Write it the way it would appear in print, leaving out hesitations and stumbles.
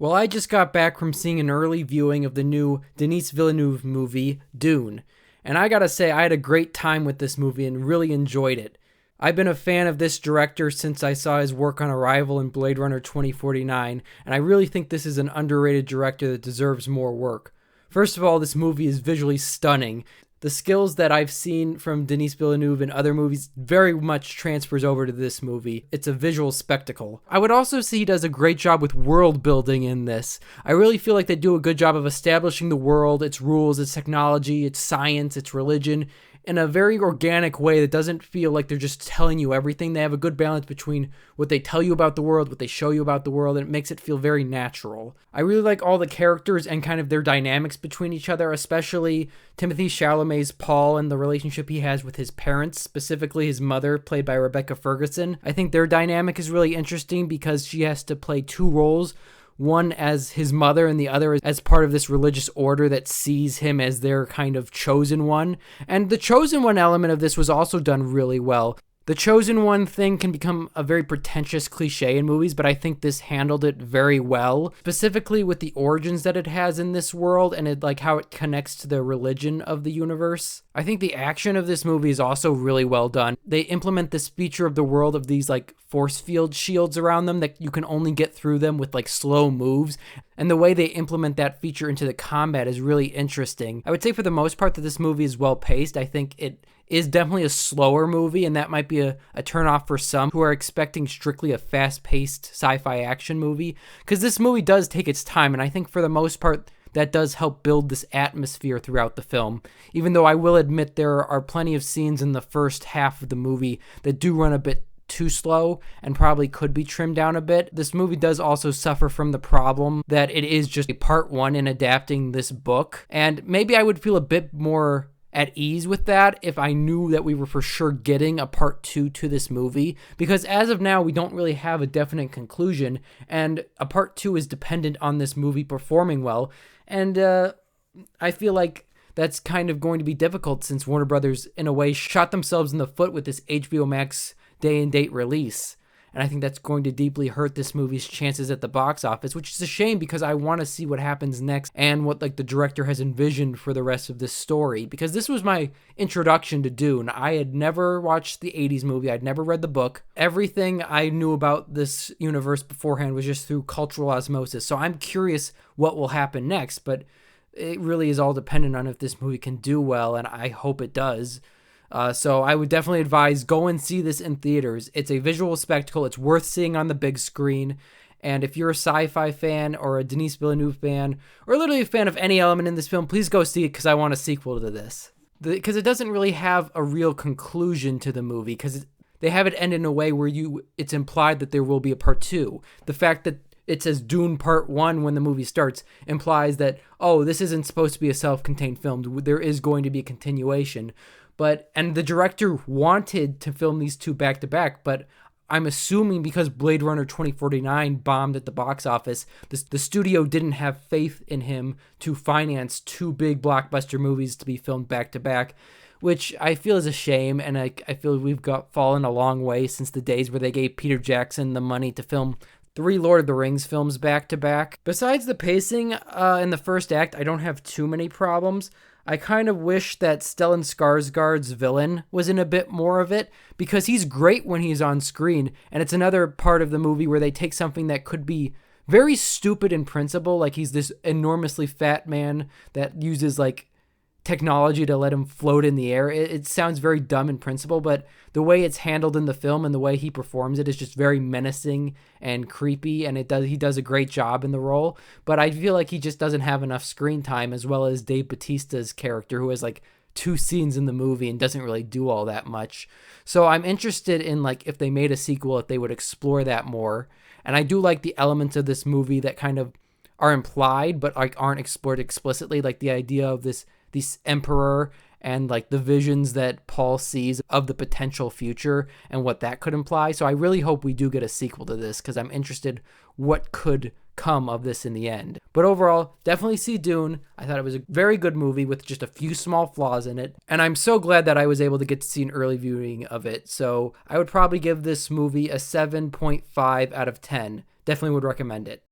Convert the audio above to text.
Well, I just got back from seeing an early viewing of the new Denis Villeneuve movie, Dune. And I gotta say, I had a great time with this movie and really enjoyed it. I've been a fan of this director since I saw his work on Arrival and Blade Runner 2049, and I really think this is an underrated director that deserves more work. First of all, this movie is visually stunning. The skills that I've seen from Denis Villeneuve in other movies very much transfers over to this movie. It's a visual spectacle. I would also say he does a great job with world building in this. I really feel like they do a good job of establishing the world, its rules, its technology, its science, its religion, in a very organic way that doesn't feel like they're just telling you everything. They have a good balance between what they tell you about the world, what they show you about the world, and it makes it feel very natural. I really like all the characters and kind of their dynamics between each other, especially Timothée Chalamet's Paul and the relationship he has with his parents, specifically his mother, played by Rebecca Ferguson. I think their dynamic is really interesting because she has to play two roles, one as his mother and the other as part of this religious order that sees him as their kind of chosen one. And the chosen one element of this was also done really well. The chosen one thing can become a very pretentious cliche in movies, but I think this handled it very well, specifically with the origins that it has in this world and how it connects to the religion of the universe. I think the action of this movie is also really well done. They implement this feature of the world of these force field shields around them that you can only get through them with slow moves. And the way they implement that feature into the combat is really interesting. I would say for the most part that this movie is well paced. I think it is definitely a slower movie, and that might be a turnoff for some who are expecting strictly a fast-paced sci-fi action movie, because this movie does take its time, and I think for the most part that does help build this atmosphere throughout the film, even though I will admit there are plenty of scenes in the first half of the movie that do run a bit too slow and probably could be trimmed down a bit. This movie does also suffer from the problem that it is just a part one in adapting this book, and maybe I would feel a bit more at ease with that if I knew that we were for sure getting a part two to this movie, because as of now we don't really have a definite conclusion, and a part two is dependent on this movie performing well, and I feel like that's kind of going to be difficult since Warner Brothers in a way shot themselves in the foot with this HBO Max day and date release. And I think that's going to deeply hurt this movie's chances at the box office, which is a shame because I want to see what happens next and what the director has envisioned for the rest of this story, because this was my introduction to Dune. I had never watched the 80s movie. I'd never read the book. Everything I knew about this universe beforehand was just through cultural osmosis. So I'm curious what will happen next, but it really is all dependent on if this movie can do well, and I hope it does. So I would definitely advise go and see this in theaters. It's a visual spectacle. It's worth seeing on the big screen. And if you're a sci-fi fan or a Denis Villeneuve fan or literally a fan of any element in this film, please go see it because I want a sequel to this. Because it doesn't really have a real conclusion to the movie because they have it end in a way where it's implied that there will be a part two. The fact that it says Dune Part 1 when the movie starts implies that, oh, this isn't supposed to be a self-contained film. There is going to be a continuation. And the director wanted to film these two back to back, but I'm assuming because Blade Runner 2049 bombed at the box office, the studio didn't have faith in him to finance two big blockbuster movies to be filmed back to back, which I feel is a shame. And I feel we've fallen a long way since the days where they gave Peter Jackson the money to film 3 Lord of the Rings films back to back. Besides the pacing in the first act, I don't have too many problems. I kind of wish that Stellan Skarsgård's villain was in a bit more of it, because he's great when he's on screen, and it's another part of the movie where they take something that could be very stupid in principle, like he's this enormously fat man that uses technology to let him float in the air. It sounds very dumb in principle, but the way it's handled in the film and the way he performs it is just very menacing and creepy, and he does a great job in the role. But I feel like he just doesn't have enough screen time, as well as Dave Bautista's character, who has 2 scenes in the movie and doesn't really do all that much. So I'm interested in if they made a sequel, if they would explore that more. And I do like the elements of this movie that kind of are implied but aren't explored explicitly, like the idea of this emperor and the visions that Paul sees of the potential future and what that could imply. So I really hope we do get a sequel to this, because I'm interested what could come of this in the end. But overall, definitely see Dune. I thought it was a very good movie with just a few small flaws in it, and I'm so glad that I was able to get to see an early viewing of it. So I would probably give this movie a 7.5 out of 10. Definitely would recommend it.